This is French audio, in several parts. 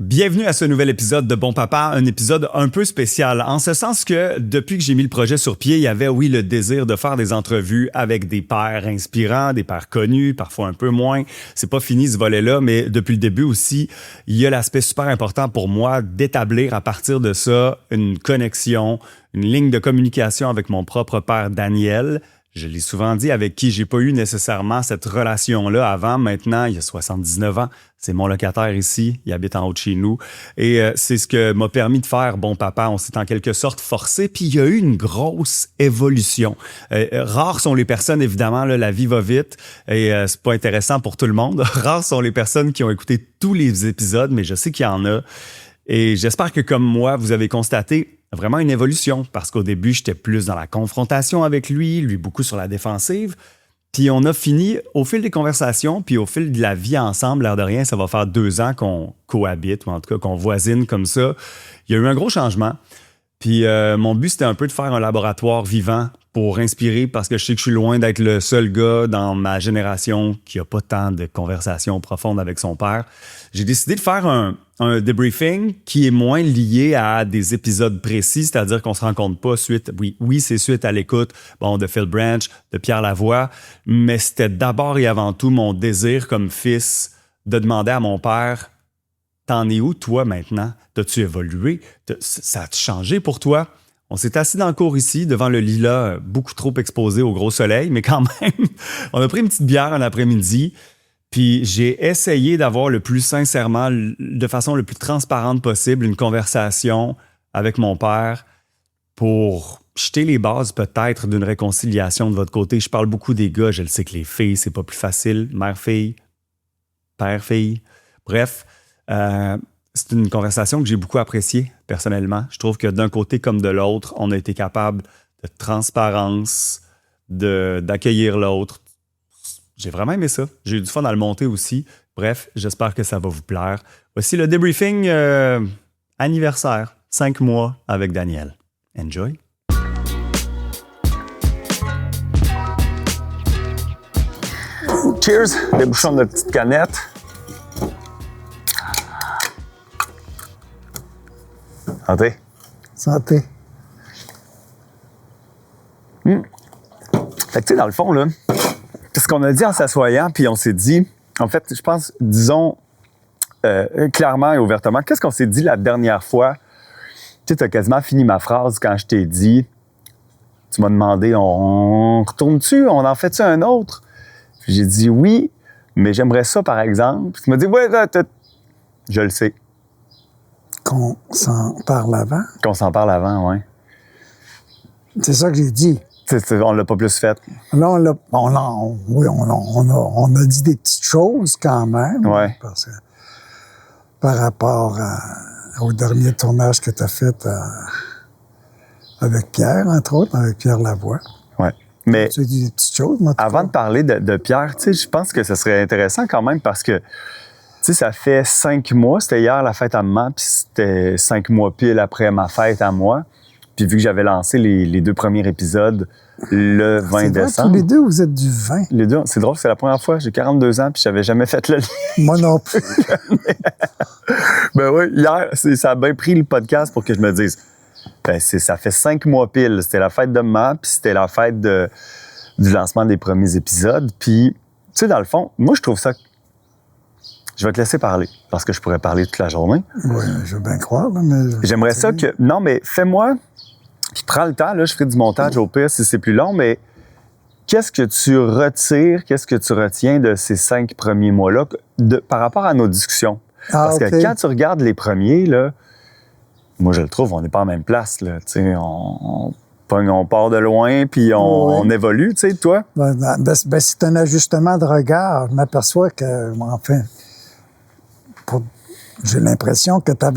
Bienvenue à ce nouvel épisode de Bon Papa, un épisode un peu spécial, en ce sens que depuis que j'ai mis le projet sur pied, il y avait, oui, le désir de faire des entrevues avec des pères inspirants, des pères connus, parfois un peu moins. C'est pas fini ce volet-là, mais depuis le début aussi, il y a l'aspect super important pour moi d'établir à partir de ça une connexion, une ligne de communication avec mon propre père Daniel. Je l'ai souvent dit, avec qui j'ai pas eu nécessairement cette relation-là avant. Maintenant, il a 79 ans. C'est mon locataire ici. Il habite en haut de chez nous. Et c'est ce que m'a permis de faire Bon Papa. On s'est en quelque sorte forcé. Puis il y a eu une grosse évolution. Rares sont les personnes, évidemment, là, la vie va vite. Et c'est pas intéressant pour tout le monde. Rares sont les personnes qui ont écouté tous les épisodes, mais je sais qu'il y en a. Et j'espère que, comme moi, vous avez constaté vraiment une évolution, parce qu'au début, j'étais plus dans la confrontation avec lui beaucoup sur la défensive. Puis on a fini, au fil des conversations, puis au fil de la vie ensemble, l'air de rien, ça va faire 2 ans qu'on cohabite, ou en tout cas qu'on voisine comme ça. Il y a eu un gros changement. Puis mon but, c'était un peu de faire un laboratoire vivant pour inspirer, parce que je sais que je suis loin d'être le seul gars dans ma génération qui n'a pas tant de conversations profondes avec son père. J'ai décidé de faire un debriefing qui est moins lié à des épisodes précis, c'est-à-dire qu'on se rencontre pas suite, oui, c'est suite à l'écoute, de Phil Branch, de Pierre Lavoie, mais c'était d'abord et avant tout mon désir comme fils de demander à mon père, t'en es où toi maintenant? T'as-tu évolué? Ça a-tu changé pour toi? On s'est assis dans le cours ici, devant le lilas, beaucoup trop exposé au gros soleil, mais quand même, on a pris une petite bière un après-midi. Puis j'ai essayé d'avoir le plus sincèrement, de façon le plus transparente possible, une conversation avec mon père pour jeter les bases peut-être d'une réconciliation de votre côté. Je parle beaucoup des gars, je le sais que les filles, c'est pas plus facile. Mère-fille, père-fille. Bref, c'est une conversation que j'ai beaucoup appréciée personnellement. Je trouve que d'un côté comme de l'autre, on a été capable de transparence, d'accueillir l'autre. J'ai vraiment aimé ça. J'ai eu du fun à le monter aussi. Bref, j'espère que ça va vous plaire. Voici le debriefing anniversaire. 5 mois avec Daniel. Enjoy! Cheers! Des bouchons de petite canette. Santé. Santé. Fait que tu sais, dans le fond, là, ce qu'on a dit en s'assoyant, puis on s'est dit, en fait, je pense, disons clairement et ouvertement, qu'est-ce qu'on s'est dit la dernière fois? Tu sais, t'as quasiment fini ma phrase quand je t'ai dit, tu m'as demandé, on retourne-tu? On en fait-tu un autre? Puis j'ai dit oui, mais j'aimerais ça, par exemple. Puis tu m'as dit, ouais, je le sais. Qu'on s'en parle avant? Qu'on s'en parle avant, oui. C'est ça que j'ai dit. On l'a pas plus fait. Là, on a dit des petites choses quand même. Ouais. Parce que, par rapport au dernier tournage que tu as fait avec Pierre, entre autres, avec Pierre Lavoie. Oui. Mais tu as dit des petites choses. Avant de parler de Pierre, tu sais, je pense que ce serait intéressant quand même parce que, tu sais, ça fait 5 mois. C'était hier la fête à maman, puis c'était 5 mois pile après ma fête à moi. Puis vu que j'avais lancé les 2 premiers épisodes le 20 décembre. Tous les deux, vous êtes du vin. Les deux, c'est drôle, c'est la première fois. J'ai 42 ans puis j'avais jamais fait le lien. Moi non plus. Ben oui, hier, ça a bien pris le podcast pour que je me dise, ça fait 5 mois pile. C'était la fête de maman puis c'était la fête du lancement des premiers épisodes. Puis, tu sais, dans le fond, moi, je trouve ça... Je vais te laisser parler parce que je pourrais parler toute la journée. Oui, je veux bien croire, mais... J'aimerais ça que... Non, mais fais-moi... Puis prends le temps, là, je ferai du montage au pire si c'est plus long, mais qu'est-ce que tu retires, qu'est-ce que tu retiens de ces 5 premiers mois-là par rapport à nos discussions? Parce que quand tu regardes les premiers, là, moi je le trouve, on n'est pas en même place, là. Tu sais, on part de loin, puis on évolue, tu sais, toi? C'est un ajustement de regard. Je m'aperçois que, enfin, j'ai l'impression que t'as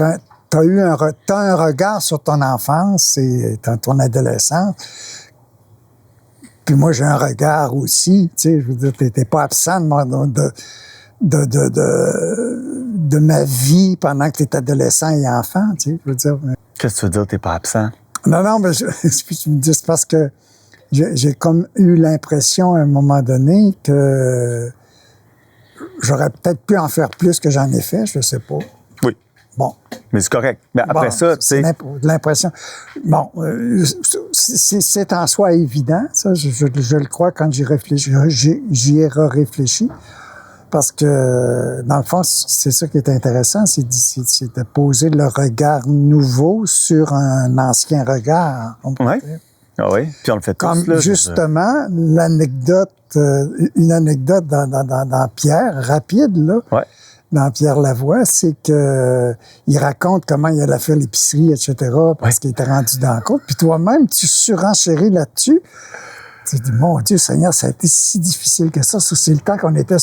un regard sur ton enfance et ton adolescence. Puis moi, j'ai un regard aussi, tu sais, je veux dire, t'étais pas absent de ma vie pendant que t'étais adolescent et enfant, tu sais, je veux dire. Qu'est-ce que tu veux dire, t'es pas absent? Non, mais tu me dis, c'est parce que j'ai comme eu l'impression à un moment donné que j'aurais peut-être pu en faire plus que j'en ai fait, je sais pas. Oui. Bon. Mais c'est correct. Mais après ça, tu sais... L'impression... Bon, c'est en soi évident, ça, je le crois quand j'y réfléchis, j'y ai réfléchi. Parce que, dans le fond, c'est ça qui est intéressant, c'est de poser le regard nouveau sur un ancien regard. Oui. Ah oui, puis on le fait tous. Comme là, justement, l'anecdote, une anecdote dans Pierre, rapide, là, ouais. dans Pierre Lavoie, c'est que il raconte comment il allait faire l'épicerie, etc., parce qu'il était rendu dans la côte. Puis toi-même, tu surenchéris là-dessus. Tu te dis, mon Dieu, Seigneur, ça a été si difficile que ça. C'est le temps qu'on était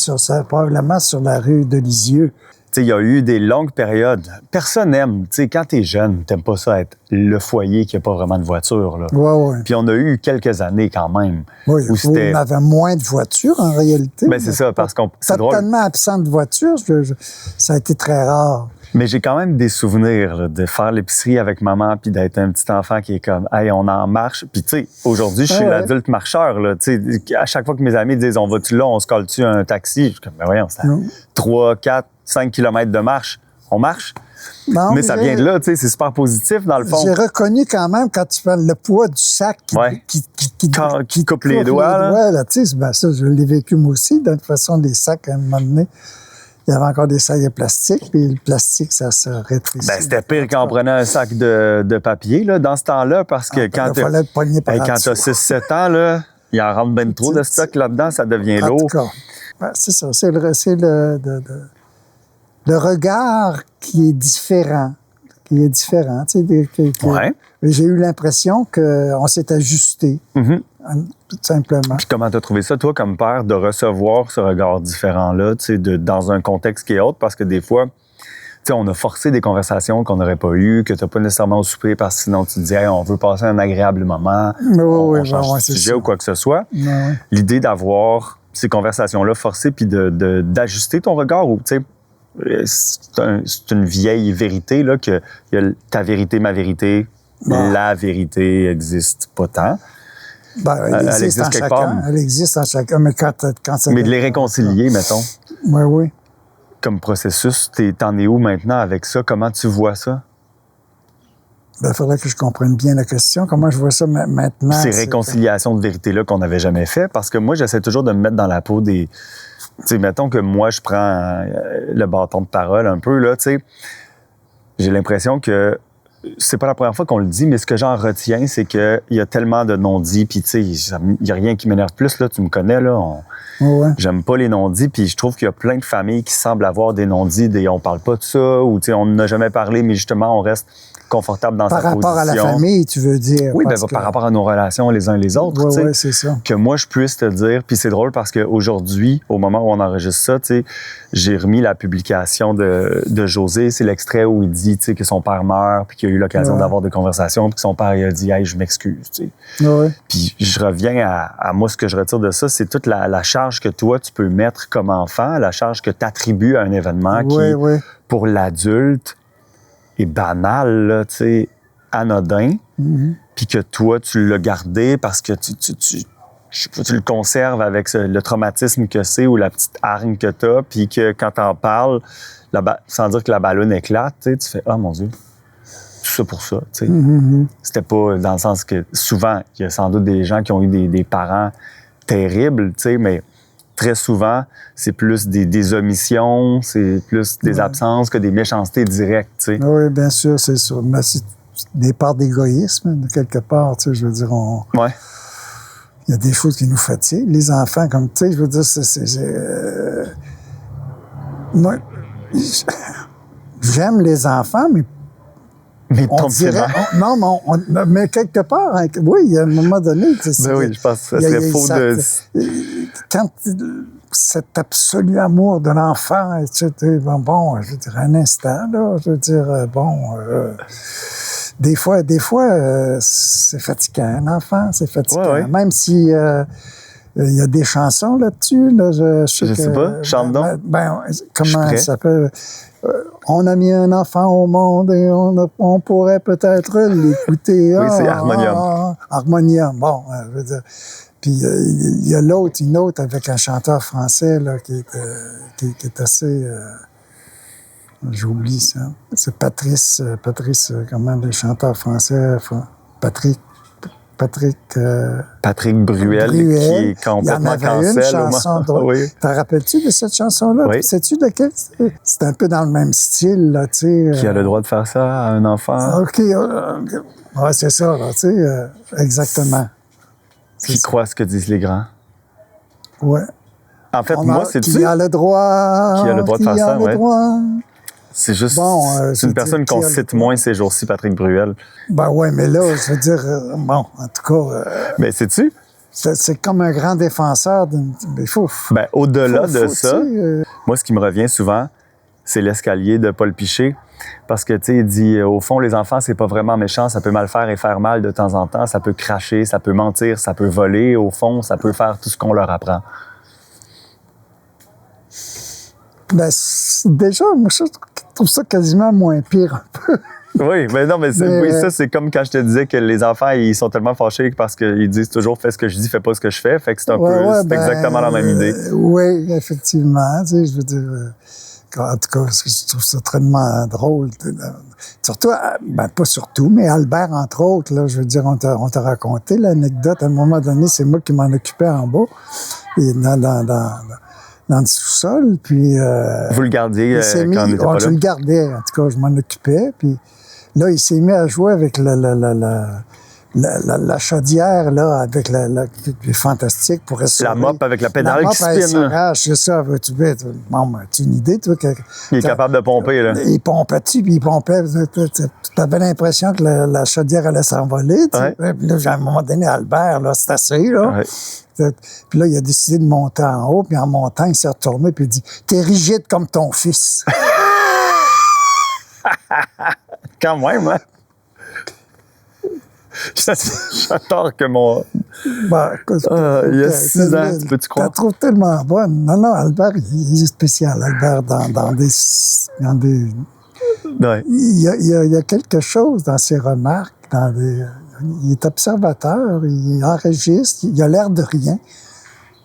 probablement sur la rue de Lisieux. Il y a eu des longues périodes. Personne n'aime. Quand t'es jeune, t'aimes pas ça être le foyer qui n'a pas vraiment de voiture. Là. Ouais. Puis on a eu quelques années quand même. Oui, où on avait moins de voitures en réalité. Ben, c'est ça, parce qu'on... C'est drôle. Totalement absent de voitures, ça a été très rare. Mais j'ai quand même des souvenirs là, de faire l'épicerie avec maman puis d'être un petit enfant qui est comme « Hey, on en marche ». Puis tu sais, aujourd'hui, je suis l'adulte marcheur. Là, à chaque fois que mes amis disent « On va-tu là? On se colle-tu un taxi? » Je suis comme « Ben voyons, c'est 3, 4, 5 kilomètres de marche. On marche. » Non, mais ça vient de là, tu sais, c'est super positif dans le fond. J'ai reconnu quand même quand tu fais le poids du sac qui coupe les doigts. Là, tu sais, ben ça, je l'ai vécu moi aussi. De toute façon, les sacs, à un moment donné, il y avait encore des sacs de plastique, puis le plastique, ça se rétrécit. Ben, c'était pire quand on prenait un sac de papier, là, dans ce temps-là, parce que quand tu as 6-7 ans, là, il en rentre bien trop de stock là-dedans, ça devient lourd. En tout cas, ben, c'est ça, c'est le regard qui est différent. Tu sais, j'ai eu l'impression qu'on s'est ajusté, tout simplement. Puis comment tu as trouvé ça, toi, comme père, de recevoir ce regard différent-là, tu sais, dans un contexte qui est autre? Parce que des fois, tu sais, on a forcé des conversations qu'on n'aurait pas eues, que tu n'as pas nécessairement au souper, parce que sinon tu te dis, hey, on veut passer un agréable moment, on change de sujet ou quoi que ce soit. L'idée d'avoir ces conversations-là forcées, puis d'ajuster ton regard, ou tu sais, c'est une vieille vérité, là, que y a ta vérité, ma vérité, la vérité existe pas tant. Ben, elle existe quelque part. Elle existe en chacun, mais quand ça... Mais de les réconcilier, mettons. Oui. Comme processus, t'en es où maintenant avec ça? Comment tu vois ça? Ben, il faudrait que je comprenne bien la question. Comment je vois ça maintenant? Ces réconciliations de vérité-là qu'on n'avait jamais fait, parce que moi, j'essaie toujours de me mettre dans la peau des... Tu sais, mettons que moi, je prends le bâton de parole un peu, là, tu sais. J'ai l'impression que c'est pas la première fois qu'on le dit, mais ce que j'en retiens, c'est qu'il y a tellement de non-dits, puis tu sais, il y a rien qui m'énerve plus, là, tu me connais, là. J'aime pas les non-dits, puis je trouve qu'il y a plein de familles qui semblent avoir des non-dits, on parle pas de ça, ou tu sais, on n'en a jamais parlé, mais justement, on reste confortable dans sa position. Par rapport à la famille, tu veux dire? Oui, par rapport à nos relations les uns les autres. Oui, c'est ça. Que moi, je puisse te dire, puis c'est drôle parce qu'aujourd'hui, au moment où on enregistre ça, tu sais, j'ai remis la publication de José, c'est l'extrait où il dit, tu sais, que son père meurt, puis qu'il a eu l'occasion d'avoir des conversations, puis que son père il a dit, hey, je m'excuse, tu sais. Puis je reviens à moi, ce que je retire de ça, c'est toute la charge que toi, tu peux mettre comme enfant, la charge que tu attribues à un événement qui, pour l'adulte, est banal, là, tu sais, anodin, puis que toi, tu l'as gardé parce que tu le conserves avec le traumatisme que c'est ou la petite hargne que t'as, puis que quand t'en parles, sans dire que la ballonne éclate, tu fais « Ah, mon Dieu, tout ça pour ça », tu sais. C'était pas dans le sens que, souvent, il y a sans doute des gens qui ont eu des parents terribles, tu sais, mais très souvent, c'est plus des omissions, c'est plus des absences que des méchancetés directes, tu sais. Oui, bien sûr, c'est ça. Mais c'est des parts d'égoïsme, de quelque part, tu sais, je veux dire, il y a des choses qui nous fatiguent. Les enfants, comme, tu sais, je veux dire, moi, j'aime les enfants, mais on dirait... mais quelque part, oui, il y a un moment donné... oui, je pense que ça serait faux de... Quand cet absolu amour de l'enfant, etc., je veux dire, un instant, là, je veux dire, des fois, c'est fatigant, un enfant, c'est fatigant. Même si il y a des chansons là-dessus, là, je sais pas, chante donc. Comment ça s'appelle? On a mis un enfant au monde et on pourrait peut-être l'écouter. Oui, c'est Harmonium. Harmonium, bon, je veux dire. Puis il y a une autre avec un chanteur français là, qui est assez... J'oublie ça. C'est Patrice, comment le chanteur français, Patrick. Patrick Bruel, qui est complètement cancel. Il y en avait une chanson drôle. Oui. T'en rappelles-tu de cette chanson-là? Oui. Sais-tu de quelle? C'est un peu dans le même style, là, tu sais. Qui a le droit de faire ça à un enfant? OK. Ouais, c'est ça, là, tu sais. Exactement. Qui croit ce que disent les grands? Ouais. En fait, moi, c'est Qui a le droit? Qui a le droit de faire ça, ouais. C'est juste, c'est une personne qu'on cite moins ces jours-ci, Patrick Bruel. Ben ouais, mais là, je veux dire, bon, en tout cas... Mais sais-tu? C'est comme un grand défenseur. Il faut... Ben, au-delà de ça, moi, ce qui me revient souvent, c'est l'escalier de Paul Piché. Parce que, tu sais, il dit, au fond, les enfants, c'est pas vraiment méchant. Ça peut mal faire et faire mal de temps en temps. Ça peut cracher, ça peut mentir, ça peut voler. Au fond, ça peut faire tout ce qu'on leur apprend. Ben, déjà, moi, je trouve ça quasiment moins pire un peu. Oui, mais non, mais, oui, ça, c'est comme quand je te disais que les enfants, ils sont tellement fâchés parce qu'ils disent toujours « fais ce que je dis, fais pas ce que je fais ». Fait que c'est un peu, c'est exactement la même idée. Oui, effectivement. Tu sais, je veux dire, en tout cas, je trouve ça tellement drôle. Surtout, ben pas surtout, mais Albert, entre autres, là, je veux dire, on t'a raconté l'anecdote. À un moment donné, c'est moi qui m'en occupais en bas, et dans le sous-sol, puis... Vous le gardiez quand on n'était pas là? Je le gardais, en tout cas, je m'en occupais, puis là, il s'est mis à jouer avec la chaudière, là, avec les fantastiques pour essayer. La mop avec la pédale qui spinne. C'est ça, tu une idée, toi? Il est capable de pomper, là. Il pompait-tu, puis il pompait. Tu avais l'impression que la chaudière allait s'envoler, tu sais. Puis là, à un moment donné, Albert, là, c'est assez, là. Ouais. Puis là, il a décidé de monter en haut, puis en montant, il s'est retourné, puis il dit « T'es rigide comme ton fils. » Quand même, hein? J'adore que mon... Ben, écoute, il y a 6 ans, tu peux-tu croire? Je la trouve tellement bonne. Non, Albert, il est spécial. Albert, dans des... Ouais. Il y a quelque chose dans ses remarques, il est observateur, il enregistre, il a l'air de rien.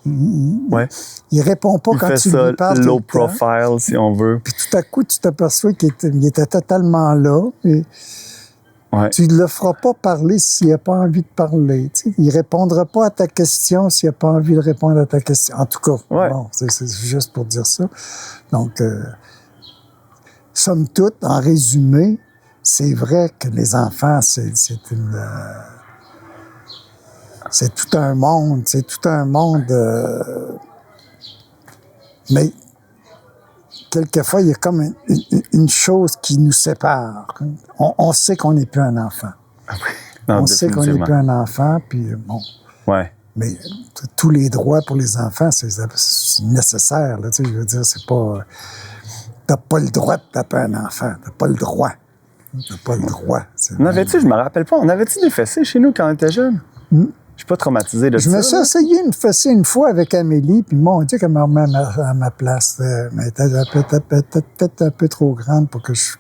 Il répond pas quand tu lui parles. Low profile, si on veut. Puis tout à coup, tu t'aperçois qu'il était totalement là. Et tu ne le feras pas parler s'il n'a pas envie de parler. Tu sais. Il ne répondra pas à ta question s'il n'a pas envie de répondre à ta question. En tout cas, bon, c'est juste pour dire ça. Donc, somme toute, en résumé, c'est vrai que les enfants, c'est tout un monde. C'est tout un monde. Mais quelquefois, il y a comme une chose qui nous sépare. On sait qu'on n'est plus un enfant. Non, on sait qu'on n'est plus un enfant, puis bon. Ouais. Mais tous les droits pour les enfants, c'est nécessaire. Là, tu sais, je veux dire, c'est pas... T'as pas le droit de taper un enfant. T'as pas le droit. T'as pas le droit. On avait-tu, je me rappelle pas, on avait-tu des fessées chez nous quand on était jeune? Je suis pas traumatisé de ça. Je me suis essayé une fessée une fois avec Amélie, puis mon Dieu, qu'elle m'a remis à ma place. Mais elle était peut-être un peu trop grande pour que je...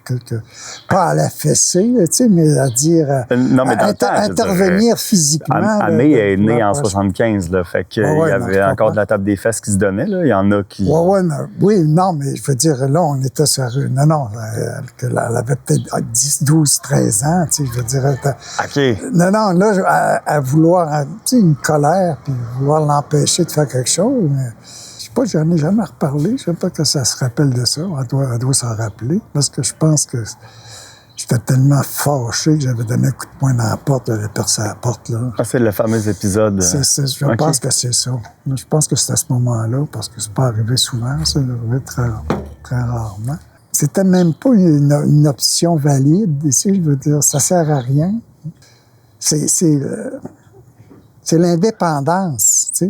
pas à la fessée, tu sais, mais à dire... non, mais dans le temps, intervenir physiquement. Amé est née en 75, là, fait qu'il y avait encore de la table des fesses qui se donnait, là. Il y en a qui... Oui, non, mais je veux dire, là, on était sur... Non, elle avait peut-être 10, 12, 13 ans, tu sais, je veux dire... OK. Non, là, à vouloir... Tu sais, une colère, puis vouloir l'empêcher de faire quelque chose. Mais, je sais pas, j'en ai jamais reparlé. Je sais pas que ça se rappelle de ça. Elle doit s'en rappeler. Parce que je pense que j'étais tellement fâché que j'avais donné un coup de poing dans la porte, j'avais percé la porte, là. Ah, c'est le fameux épisode. Je pense que c'est ça. Je pense que c'est à ce moment-là, parce que c'est pas arrivé souvent, ça arrivé très, très rarement. C'était même pas une option valide ici, je veux dire, ça sert à rien. C'est l'indépendance, tu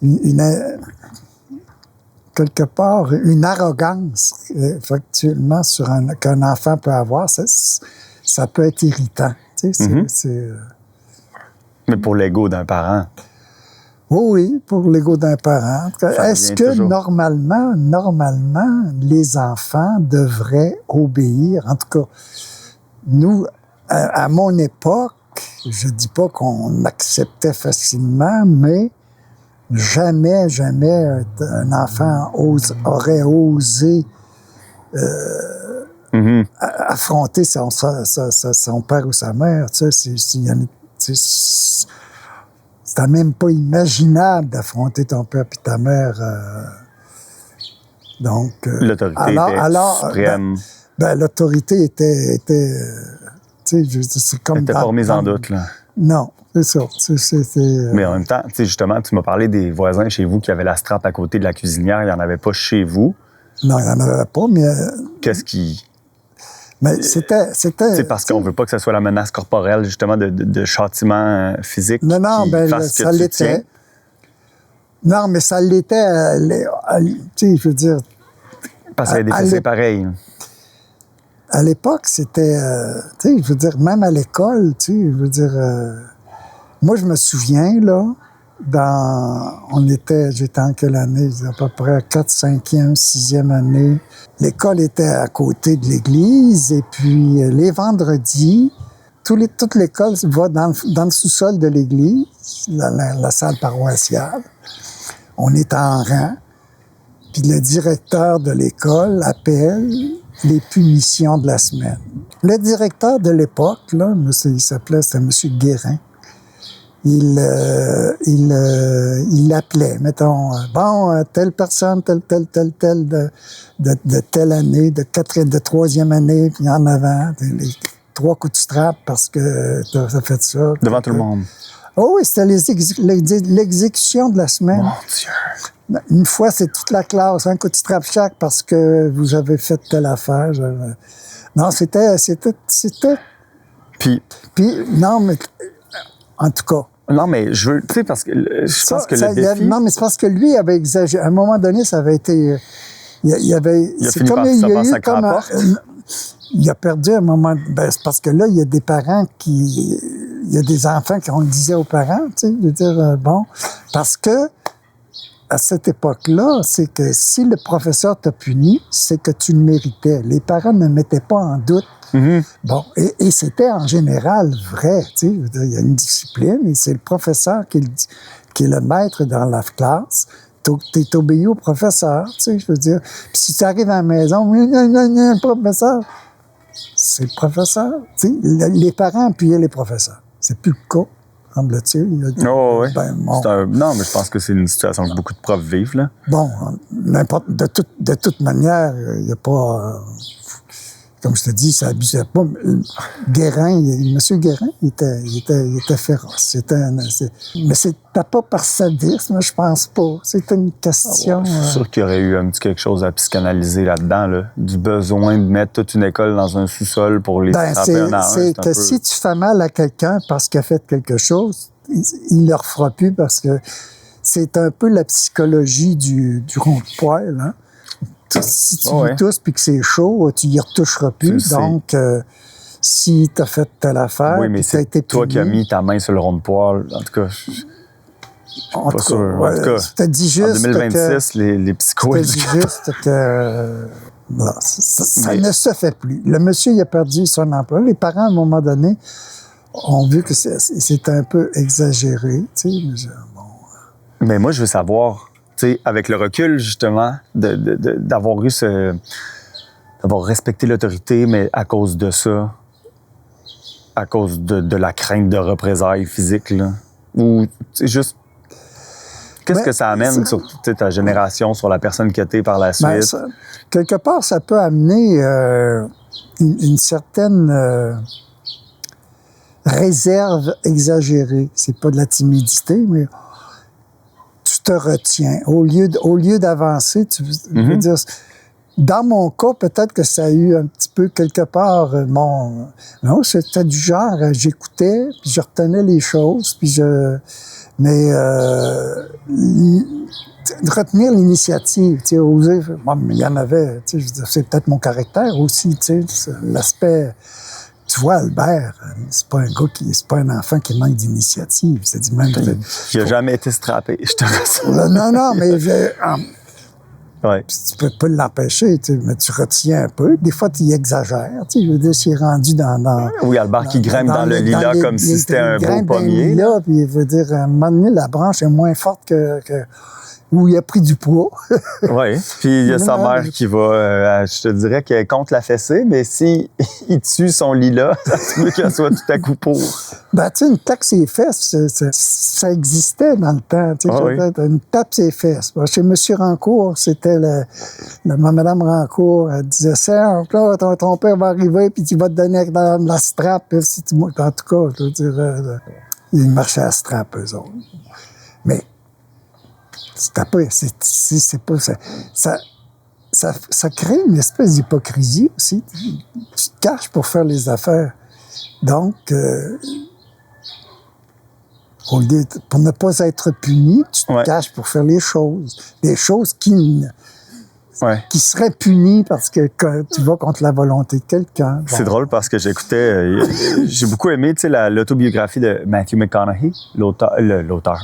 sais. Quelque part, une arrogance, effectivement, qu'un enfant peut avoir, ça peut être irritant. Tu sais, Mais pour l'ego d'un parent. Oui, pour l'ego d'un parent. Est-ce que toujours. normalement, les enfants devraient obéir? En tout cas, nous, à mon époque, je dis pas qu'on acceptait facilement, mais jamais un enfant aurait osé affronter son père ou sa mère, tu sais, c'était même pas imaginable d'affronter ton père et ta mère. Donc, l'autorité était suprême. L'autorité était tu sais, c'est comme... Elle n'était pas remise en doute, là. Non, c'est ça. Mais en même temps, tu sais, justement, tu m'as parlé des voisins chez vous qui avaient la strap à côté de la cuisinière. Il n'y en avait pas chez vous. Non, il n'y en avait pas, mais... Qu'est-ce qui... Mais c'était... C'est parce qu'on ne veut pas que ce soit la menace corporelle, justement, de châtiment physique. Non, ça l'était. Non, mais ça l'était... tu sais, je veux dire... Parce qu'il y a des décès pareils. À l'époque, c'était... tu sais, je veux dire, même à l'école, tu sais, je veux dire... moi, je me souviens, là, j'étais en quelle année? À peu près 4, 5e, 6e année. L'école était à côté de l'église, et puis les vendredis, toute l'école va dans le sous-sol de l'église, la salle paroissiale. On est en rang, puis le directeur de l'école appelle les punitions de la semaine. Le directeur de l'époque, là, c'était M. Guérin. Il appelait, mettons, telle personne, telle de telle année, de 3e année, puis en avant, les 3 coups de strap parce que t'as fait ça. Devant tout le monde. Oh oui, c'était l'exécution de la semaine. Mon Dieu! Une fois, c'est toute la classe, un coup de strap chaque parce que vous avez fait telle affaire. Non, c'était... Puis, non, mais en tout cas... Non, mais je veux, tu sais, parce que je pense que le défi... Non, mais c'est parce que lui avait exagéré. À un moment donné, ça avait été... Il a fini par se ramasser à la porte. Il a perdu un moment... c'est parce que là, il y a des parents qui... Il y a des enfants qui, on le disait aux parents, tu sais, de dire, parce que à cette époque-là, c'est que si le professeur t'a puni, c'est que tu le méritais. Les parents ne mettaient pas en doute. Mm-hmm. Bon, et c'était en général vrai, tu sais, il y a une discipline, et c'est le professeur qui est le maître dans la classe. T'es obéi au professeur, tu sais, je veux dire. Puis si tu arrives à la maison, le professeur, c'est le professeur. Tu sais, les parents appuyaient les professeurs. C'est plus le cas, semble-t-il. Oh, oui. Non, mais je pense que c'est une situation que beaucoup de profs vivent, là. Bon, de toute manière, il n'y a pas... comme je te dis, ça abusait pas. Guérin, M. Guérin, il était féroce. Mais c'était pas par sadisme, je pense pas. C'était une question... Je suis sûr qu'il y aurait eu un petit quelque chose à psychanalyser là-dedans, là. Du besoin de mettre toute une école dans un sous-sol pour les frapper un à un. C'est que si tu fais mal à quelqu'un parce qu'il a fait quelque chose, il le refera plus parce que c'est un peu la psychologie du rond de poêle, hein. Si tu lui tousses puis que c'est chaud, tu y retoucheras plus. Donc, si tu as fait telle affaire, oui, mais c'est toi qui as mis ta main sur le rond de poêle. En tout cas, je suis pas sûr. En tout cas, je te dis juste en 2026, les psychos... Je te dis juste que ça ne se fait plus. Le monsieur, il a perdu son emploi. Les parents, à un moment donné, ont vu que c'était un peu exagéré. Tu sais, mais moi, je veux savoir... Tu sais, avec le recul, justement, d'avoir eu d'avoir respecté l'autorité, mais à cause de ça, à cause de la crainte de représailles physiques, là, ou c'est juste... Qu'est-ce que ça amène sur ta génération, sur la personne que t'es par la suite? Quelque part, ça peut amener une certaine réserve exagérée. C'est pas de la timidité, mais... tu te retiens. Au lieu d'avancer, tu veux dire... Dans mon cas, peut-être que ça a eu un petit peu quelque part non, c'était du genre, j'écoutais, puis je retenais les choses, puis mais retenir l'initiative, tu sais, oser... Bon, mais il y en avait, tu sais, je veux dire, c'est peut-être mon caractère aussi, tu sais, l'aspect... Tu vois, Albert, c'est pas un enfant qui manque d'initiative. C'est même. Il n'a jamais été strappé, je te rassure. Non, mais ouais. Tu peux pas l'empêcher, mais tu retiens un peu. Des fois, tu y exagères. Je veux dire, s'il est rendu dans oui, Albert qui grimpe dans le lilas comme si c'était un beau pommier. Puis il veut dire, à un moment donné, la branche est moins forte que où il a pris du poids. Oui, puis il y a sa mère qui va, je te dirais qu'elle compte la fessée, mais si il tue son lit-là, ça se peut qu'elle soit tout à coup pour. Ben, tu sais, une tape ses fesses, ça existait dans le temps. Tu sais, une tape ses fesses. Ben, chez M. Rancourt, c'était Mme Rancourt, elle disait, Serge, là, ton père va arriver, puis il va te donner la strap. Si tu... En tout cas, je veux dire, ils marchaient à strap, eux autres. Mais, c'est pas ça crée une espèce d'hypocrisie aussi. Tu te caches pour faire les affaires. Donc, pour ne pas être puni, tu te caches pour faire les choses. Des choses qui seraient punies parce que tu vas contre la volonté de quelqu'un. Bon. C'est drôle parce que j'écoutais, j'ai beaucoup aimé, tu sais, l'autobiographie de Matthew McConaughey,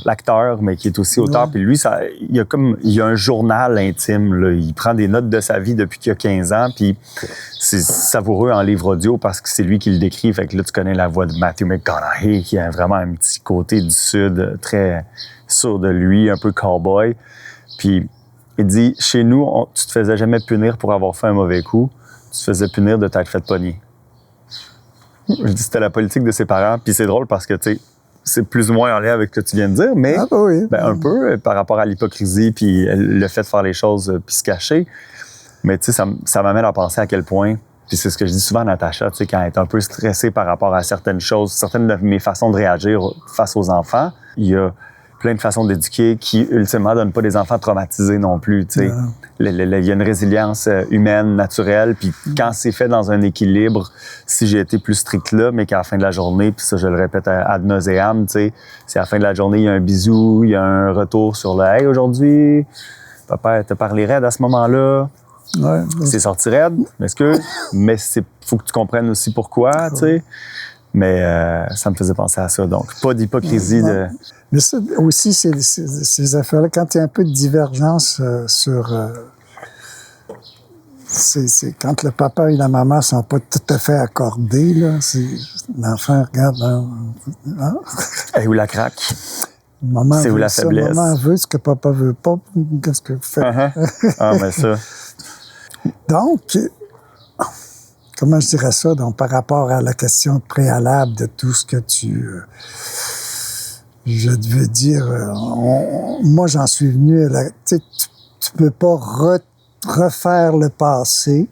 l'acteur, mais qui est aussi auteur. Puis lui, il y a un journal intime, là. Il prend des notes de sa vie depuis qu'il a 15 ans, puis c'est savoureux en livre audio parce que c'est lui qui le décrit. Fait que là, tu connais la voix de Matthew McConaughey, qui a vraiment un petit côté du Sud, très sûr de lui, un peu cowboy. Puis il dit, chez nous, tu te faisais jamais punir pour avoir fait un mauvais coup. Tu te faisais punir de t'être fait pogner. Je dis, c'était la politique de ses parents. Puis c'est drôle parce que, tu sais, c'est plus ou moins en lien avec ce que tu viens de dire, mais un peu par rapport à l'hypocrisie puis le fait de faire les choses puis se cacher. Mais tu sais, ça m'amène à penser à quel point, puis c'est ce que je dis souvent à Natacha, tu sais, quand elle est un peu stressée par rapport à certaines choses, certaines de mes façons de réagir face aux enfants, il y a plein de façons d'éduquer qui, ultimement, donnent pas des enfants traumatisés non plus, tu sais. Il y a une résilience humaine, naturelle, puis quand c'est fait dans un équilibre, si j'ai été plus strict là, mais qu'à la fin de la journée, puis ça, je le répète ad nauseam, tu sais, si à la fin de la journée, il y a un bisou, il y a un retour sur le « Hey, aujourd'hui, papa t'a parlé raide à ce moment-là. » C'est sorti raide, m'excuse, mais faut que tu comprennes aussi pourquoi, tu sais. Mais ça me faisait penser à ça. Donc, pas d'hypocrisie de... Mais ça aussi, ces affaires-là, quand il y a un peu de divergence sur... c'est quand le papa et la maman sont pas tout à fait accordés, là. L'enfant regarde... Hein? Et où la craque? Maman c'est où la faiblesse? Maman veut ce que papa veut pas. Qu'est-ce que vous faites? Ah, ben ça... Donc, comment je dirais ça? Donc, par rapport à la question préalable de tout ce que je veux dire, moi, j'en suis venu à tu peux pas refaire le passé,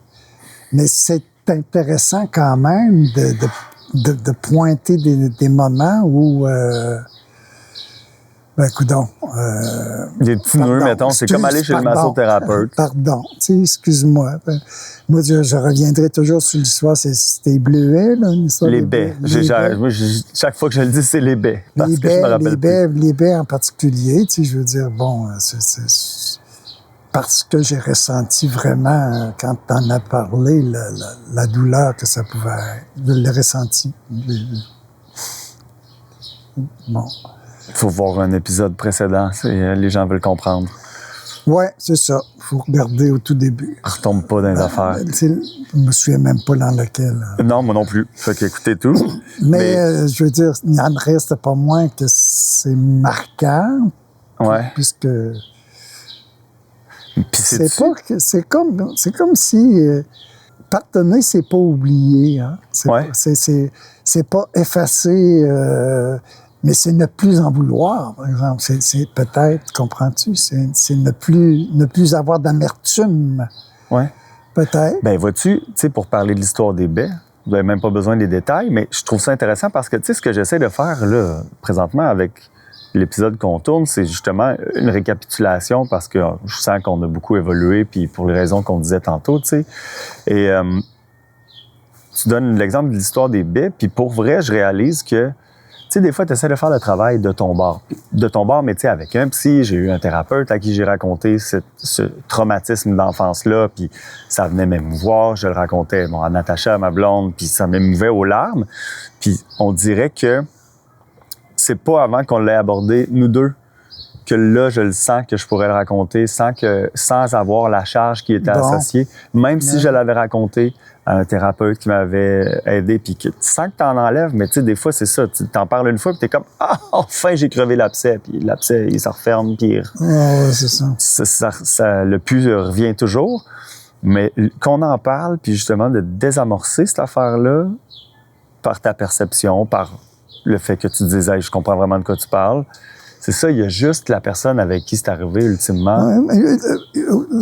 mais c'est intéressant quand même de pointer des moments où... Ben, coudonc. Des petits nœuds, mettons. C'est comme aller chez le massothérapeute. Pardon. Tu sais, excuse-moi. Moi, je reviendrai toujours sur l'histoire. C'était bleuets, là, l'histoire. Les baies. Moi, chaque fois que je le dis, c'est les baies. Parce que je me rappelle les baies en particulier. Tu sais, je veux dire, bon, parce que j'ai ressenti vraiment, quand t'en as parlé, la douleur que ça pouvait être. Je l'ai ressenti. Bon. Il faut voir un épisode précédent, les gens veulent comprendre. Oui, c'est ça. Il faut regarder au tout début. Retombe pas dans les affaires. Je me souviens même pas dans lequel. Non, moi non plus. Fait qu'écoutez tout. Mais je veux dire, il en reste pas moins que c'est marquant. Ouais. Puisque... c'est comme si... pardonner, c'est pas oublier. Hein? C'est pas effacer... mais c'est ne plus en vouloir, par exemple. C'est peut-être, comprends-tu? C'est ne plus avoir d'amertume. Oui. Peut-être. Ben vois-tu, tu sais, pour parler de l'histoire des baies, vous n'avez même pas besoin des détails, mais je trouve ça intéressant parce que, tu sais, ce que j'essaie de faire, là, présentement, avec l'épisode qu'on tourne, c'est justement une récapitulation parce que je sens qu'on a beaucoup évolué, puis pour les raisons qu'on disait tantôt, tu sais. Et tu donnes l'exemple de l'histoire des baies, puis pour vrai, je réalise que tu sais, des fois, tu essaies de faire le travail de ton bord. De ton bord, mais tu sais, avec un psy, j'ai eu un thérapeute à qui j'ai raconté ce traumatisme d'enfance-là, puis ça venait m'émouvoir. Je le racontais à Natacha, à ma blonde, puis ça m'émouvait aux larmes. Puis on dirait que c'est pas avant qu'on l'ait abordé, nous deux, que là, je le sens que je pourrais le raconter sans avoir la charge qui était associée. Même si je l'avais raconté, à un thérapeute qui m'avait aidé, puis que tu sens que t'en enlèves, mais tu sais, des fois, c'est ça. Tu t'en parles une fois, puis t'es comme, ah, enfin, j'ai crevé l'abcès, puis l'abcès, il se referme, puis Ouais, c'est ça. le pus revient toujours. Mais qu'on en parle, puis justement, de désamorcer cette affaire-là par ta perception, par le fait que tu te dises, hey, je comprends vraiment de quoi tu parles. C'est ça, il y a juste la personne avec qui c'est arrivé, ultimement. Ouais,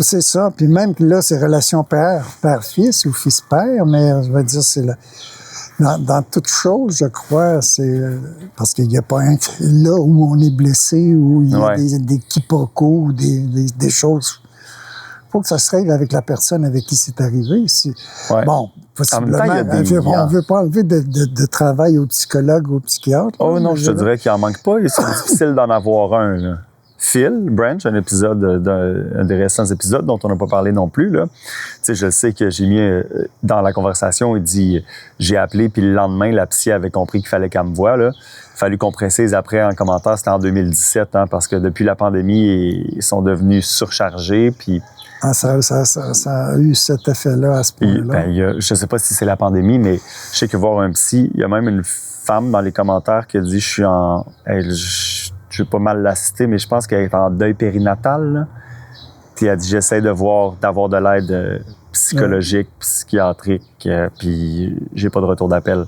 c'est ça. Puis même que là, c'est relation père-fils ou fils-père, mais je veux dire, c'est dans toute chose, je crois, c'est parce qu'il n'y a pas un là où on est blessé, où il y a des quiproquos, ou des choses. Il faut que ça se règle avec la personne avec qui c'est arrivé. Bon, possiblement, on ne veut pas enlever de travail au psychologue ou au psychiatre. Oh là, non, je te dirais qu'il en manque pas. C'est difficile d'en avoir un. Là. Phil Branch, un des récents épisodes dont on n'a pas parlé non plus. Là. Tu sais, je sais que j'ai mis dans la conversation, il dit j'ai appelé, puis le lendemain, la psy avait compris qu'il fallait qu'elle me voie. Là. Il fallu qu'on précise après en commentaire, c'était en 2017, parce que depuis la pandémie, ils sont devenus surchargés, puis ça a eu cet effet-là à ce point-là. Je ne sais pas si c'est la pandémie, mais je sais que voir un psy, il y a même une femme dans les commentaires qui a dit je vais pas mal la citer, mais je pense qu'elle est en deuil périnatal. Là. Puis elle dit j'essaie d'avoir de l'aide psychologique, psychiatrique, puis j'ai pas de retour d'appel.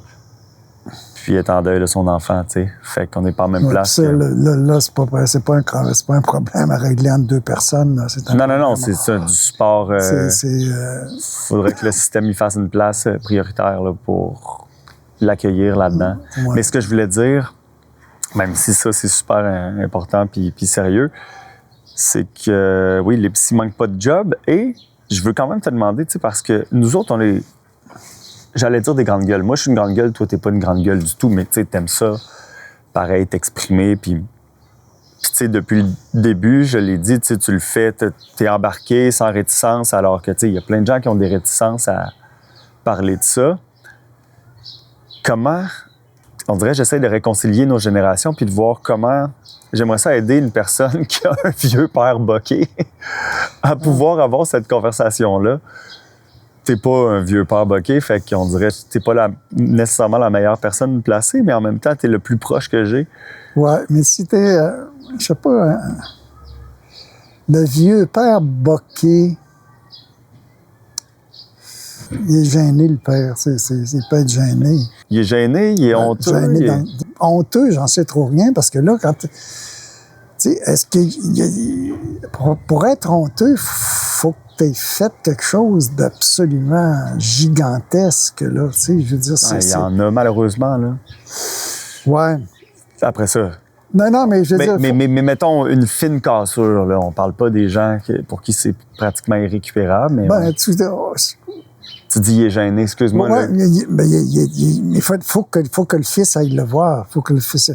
Puis elle est en deuil de son enfant, tu sais. Fait qu'on n'est pas en même place. Ça, là, c'est pas un problème à régler entre deux personnes. Là. Non, c'est ça, du support. Faudrait que le système y fasse une place prioritaire là, pour l'accueillir là-dedans. Ouais. Mais ce que je voulais dire, même si ça, c'est super important puis sérieux, c'est que, oui, les psys manquent pas de job. Et je veux quand même te demander, tu sais, parce que nous autres, on est... J'allais dire des grandes gueules. Moi, je suis une grande gueule, toi, t'es pas une grande gueule du tout, mais tu sais, t'aimes ça, pareil, t'exprimer, puis tu sais, depuis le début, je l'ai dit, tu le fais, t'es embarqué sans réticence, alors que, tu sais, il y a plein de gens qui ont des réticences à parler de ça. Comment, on dirait, j'essaie de réconcilier nos générations, puis de voir comment j'aimerais ça aider une personne qui a un vieux père boqué à pouvoir avoir cette conversation-là. T'es pas un vieux père boqué, fait qu'on dirait que t'es pas nécessairement la meilleure personne placée, mais en même temps, t'es le plus proche que j'ai. Ouais, mais si t'es, je sais pas, le vieux père boqué, il est gêné, le père. Il peut être gêné. Il est gêné, il est honteux. Honteux, j'en sais trop rien, parce que là, quand... Tu sais, est-ce que... Pour être honteux, faut que tu aies fait quelque chose d'absolument gigantesque, là. Tu sais, je veux dire, il y en a, malheureusement, là. Ouais. Après ça. Non, mais je veux dire... Mais mettons une fine cassure, là. On parle pas des gens pour qui c'est pratiquement irrécupérable, mais... Tu dis il est gêné, excuse-moi. Ouais, mais il faut que le fils aille le voir. Faut que le fils...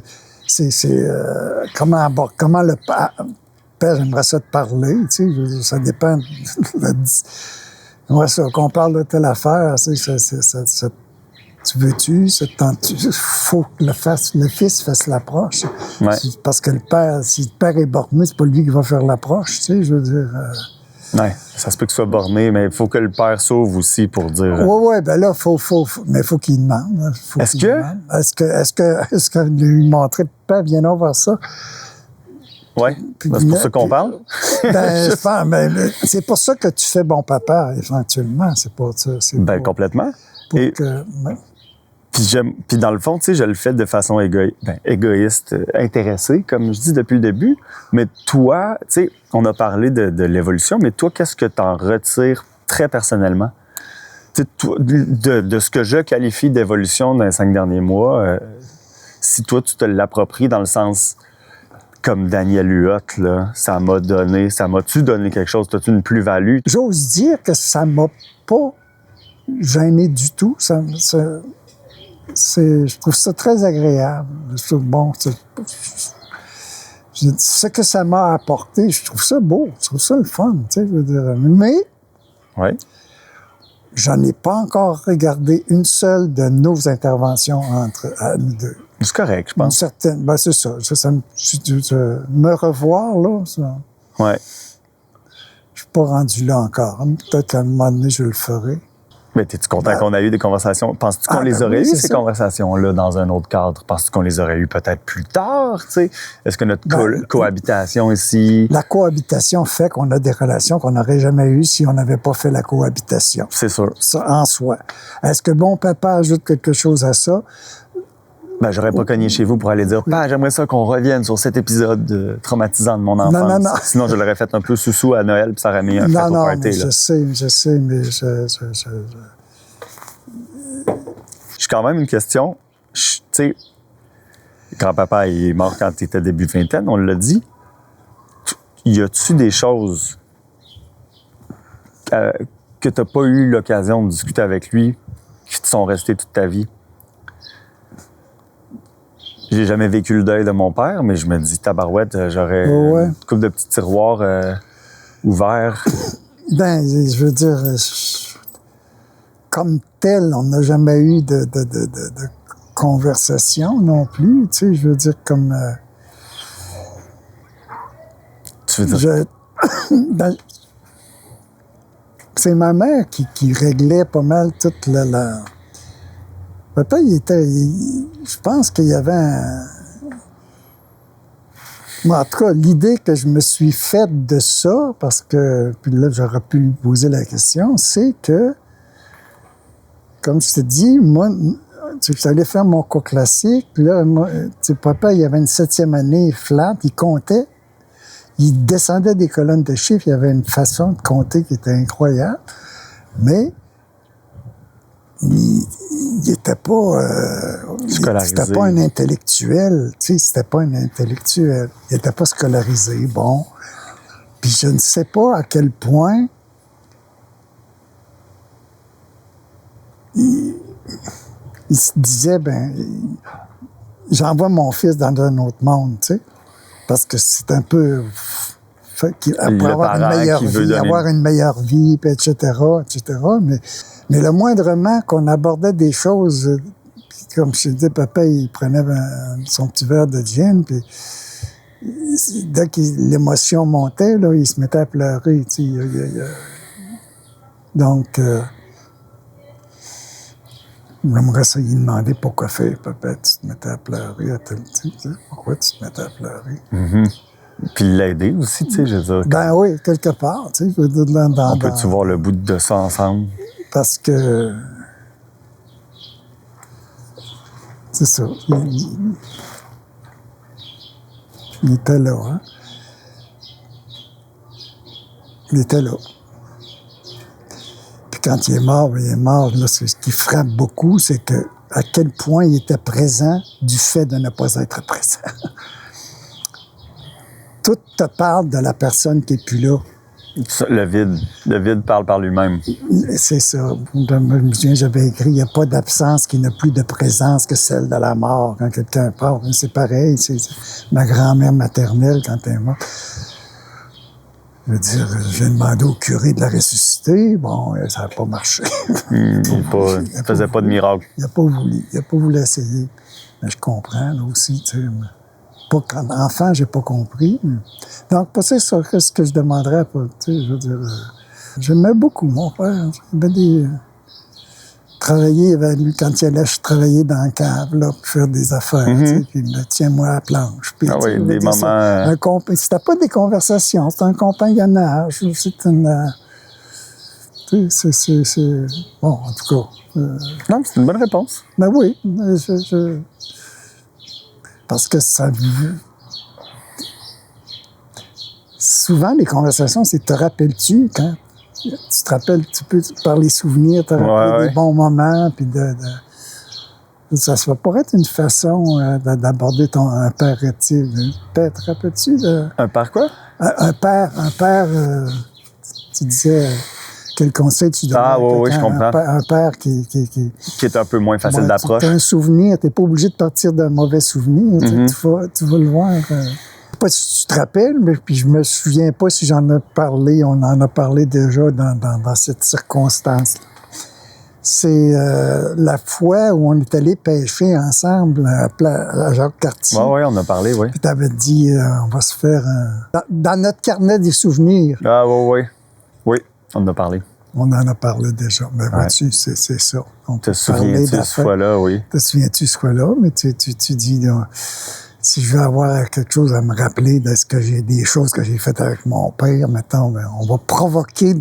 comment le père aimerait ça te parler, tu sais, ça dépend. J'aimerais ça qu'on parle de telle affaire, tu sais, tu veux-tu, ça te tente-tu? Il faut que le fils fasse l'approche. Ouais. Parce que le père, si le père est borné, c'est pas lui qui va faire l'approche, tu sais, je veux dire... Oui, ça se peut que ce soit borné, mais il faut que le père s'ouvre aussi pour dire... Oui, ben là, mais il faut qu'il demande. Est-ce que lui montrer, père, viens donc voir ça? Oui, c'est pour ça qu'on parle. C'est pour ça que tu fais bon papa, éventuellement. C'est pas ça. Complètement. Puis dans le fond, tu sais, je le fais de façon égoïste, intéressée, comme je dis depuis le début. Mais toi, tu sais, on a parlé de l'évolution, mais toi, qu'est-ce que tu en retires très personnellement? De ce que je qualifie d'évolution dans les 5 derniers mois, si toi, tu te l'appropries dans le sens comme Daniel Huot, là, ça m'a-tu donné quelque chose? T'as-tu une plus-value? J'ose dire que ça m'a pas gêné du tout. Je trouve ça très agréable. Je trouve, ce que ça m'a apporté, je trouve ça beau. Je trouve ça le fun, tu sais, je veux dire. Mais j'en ai pas encore regardé une seule de nos interventions entre nous deux. C'est correct, je pense. C'est ça. Me revoir, là, ça. Ouais. Je suis pas rendu là encore. Peut-être qu'à un moment donné, je le ferai. Mais t'es-tu content qu'on a eu des conversations? Penses-tu qu'on les aurait eues, ces conversations-là, dans un autre cadre? Penses-tu qu'on les aurait eues peut-être plus tard? T'sais? Est-ce que notre cohabitation ici... La cohabitation fait qu'on a des relations qu'on n'aurait jamais eues si on n'avait pas fait la cohabitation. C'est sûr. Ça, en soi. Est-ce que bon papa ajoute quelque chose à ça? Ben, j'aurais pas cogné chez vous pour aller dire, j'aimerais ça qu'on revienne sur cet épisode traumatisant de mon enfance. Non. Sinon, je l'aurais fait un peu sous-sous à Noël, puis ça aurait mis un fête au party. Mais je sais, mais J'ai quand même une question. Tu sais, grand-papa est mort quand tu étais début de vingtaine, on l'a dit. Y a-tu des choses que tu n'as pas eu l'occasion de discuter avec lui qui te sont restées toute ta vie? J'ai jamais vécu le deuil de mon père, mais je me dis, tabarouette, j'aurais une couple de petits tiroirs ouverts. Ben, je veux dire, comme tel, on n'a jamais eu de conversation non plus. Tu sais, je veux dire, comme... Tu veux dire? C'est ma mère qui réglait pas mal toute la... Papa, je pense qu'il y avait en tout cas, l'idée que je me suis faite de ça, parce que, puis là, j'aurais pu lui poser la question, c'est que, comme je te dis, moi, j'allais faire mon cours classique, puis là, moi, papa, il avait une 7e année flat, il comptait, il descendait des colonnes de chiffres, il avait une façon de compter qui était incroyable, mais il était pas c'était pas un intellectuel, tu sais, c'était pas un intellectuel. Il était pas scolarisé, bon. Puis je ne sais pas à quel point il se disait, j'envoie mon fils dans un autre monde, tu sais, parce que c'est un peu pour avoir une meilleure vie, puis etc., mais le moindrement qu'on abordait des choses, comme je te dis, papa, il prenait son petit verre de gin, puis dès que l'émotion montait, là, il se mettait à pleurer. Tu sais, donc, j'aimerais ça lui demander pourquoi faire, papa, tu te mettais à pleurer. Pourquoi tu te mettais à pleurer? Mm-hmm. Puis l'aider aussi, tu sais, je veux dire. Ben oui, quelque part, tu sais. On peut-tu voir le bout de ça ensemble? Parce que... C'est ça. Il était là, hein? Il était là. Puis quand il est mort, là, ce qui frappe beaucoup, c'est que à quel point il était présent du fait de ne pas être présent. Tout te parle de la personne qui n'est plus là. Le vide parle par lui-même. C'est ça. Je me souviens, j'avais écrit, il n'y a pas d'absence qui n'a plus de présence que celle de la mort quand quelqu'un part. C'est pareil, c'est ma grand-mère maternelle quand elle est morte. Je veux dire, j'ai demandé au curé de la ressusciter. Bon, ça n'a pas marché. Il ne faisait pas de miracle. Il n'a pas voulu. Il n'a pas voulu essayer. Mais je comprends, là aussi, tu sais. Pas comme enfant, j'ai pas compris. Donc, c'est ça, ce que je demanderais, tu sais, je veux dire, j'aimais beaucoup mon père. Travailler avec lui, quand il allait travailler dans le cave, là, pour faire des affaires, tu sais, puis il me tiens-moi à la planche. Puis, oui, des moments... C'était pas des conversations, c'était un compagnonnage. C'est une... c'est... Bon, en tout cas... Non, c'est une bonne réponse. Ben oui, parce que ça... Souvent, les conversations, c'est « te rappelles-tu » quand tu te rappelles, tu peux par les souvenirs, te rappeler des bons moments, puis ça pourrait être une façon d'aborder un père rétif. Te rappelles-tu de... Un père quoi? Un père, tu disais... Quel conseil tu donnes? Ah oui, je comprends. Un père qui est un peu moins facile d'approche. Tu as un souvenir, tu n'es pas obligé de partir d'un mauvais souvenir. Tu vas le voir. Je ne sais pas si tu te rappelles, mais puis je me souviens pas si j'en ai parlé. On en a parlé déjà dans cette circonstance. C'est la fois où on est allé pêcher ensemble à Jacques-Cartier. Oui, on a parlé, oui. Puis tu avais dit, on va se faire... Dans notre carnet des souvenirs. Ah oui. Oui, on en a parlé. On en a parlé déjà. Mais vois-tu, c'est ça. Te souviens-tu de ce fois-là, oui? Te souviens-tu de ce fois-là? Mais tu dis, là, si je veux avoir quelque chose à me rappeler de ce que des choses que j'ai faites avec mon père, mettons, ben, on va provoquer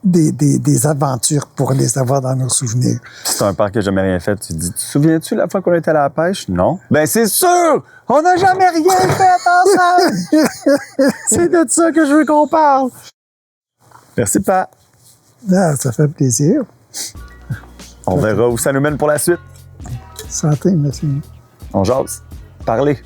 des aventures pour les avoir dans nos souvenirs. C'est un père qui n'a jamais rien fait. Tu te dis, te souviens-tu la fois qu'on était à la pêche? Non. Ben, c'est sûr! On n'a jamais rien fait ensemble! C'est de ça que je veux qu'on parle. Merci, Pa. Ah, ça fait plaisir. On verra où ça nous mène pour la suite. Santé, merci. On jase. Parlez.